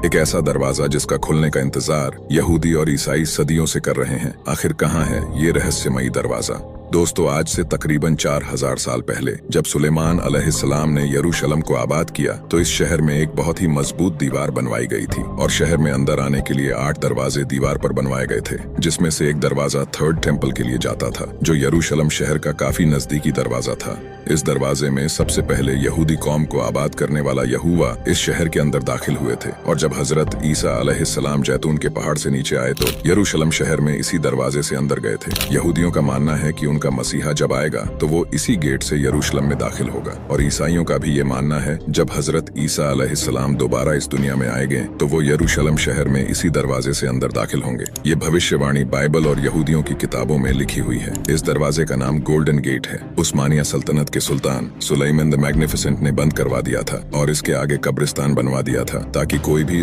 एक ऐसा दरवाजा जिसका खुलने का इंतजार यहूदी और ईसाई सदियों से कर रहे हैं। आखिर कहाँ है ये रहस्यमयी दरवाजा? दोस्तों, आज से तकरीबन 4000 साल पहले जब सुलेमान अलैहिस्सलाम ने यरूशलेम को आबाद किया तो इस शहर में एक बहुत ही मजबूत दीवार बनवाई गई थी और शहर में अंदर आने के लिए 8 दरवाजे दीवार पर बनवाए गए थे, जिसमें से एक दरवाजा थर्ड टेम्पल के लिए जाता था, जो यरूशलेम शहर का काफी नजदीकी दरवाजा था। इस दरवाजे में सबसे पहले यहूदी कौम को आबाद करने वाला यहूवा इस शहर के अंदर दाखिल हुए थे और जब हजरत ईसा अलैहिस्सलाम जैतून के पहाड़ से नीचे आए तो यरूशलेम शहर में इसी दरवाजे से अंदर गए थे। यहूदियों का मानना है कि उनका मसीहा जब आएगा तो वो इसी गेट से यरूशलेम में दाखिल होगा और ईसाइयों का भी ये मानना है जब हजरत ईसा अलैहिस्सलाम दोबारा इस दुनिया में आएंगे तो वो यरूशलेम शहर में इसी दरवाजे से अंदर दाखिल होंगे। ये भविष्यवाणी बाइबल और यहूदियों की किताबों में लिखी हुई है। इस दरवाजे का नाम गोल्डन गेट है। उस्मानिया सल्तनत के सुल्तान सुलेमान द मैग्निफिसेंट ने बंद करवा दिया था और इसके आगे कब्रिस्तान बनवा दिया था ताकि कोई भी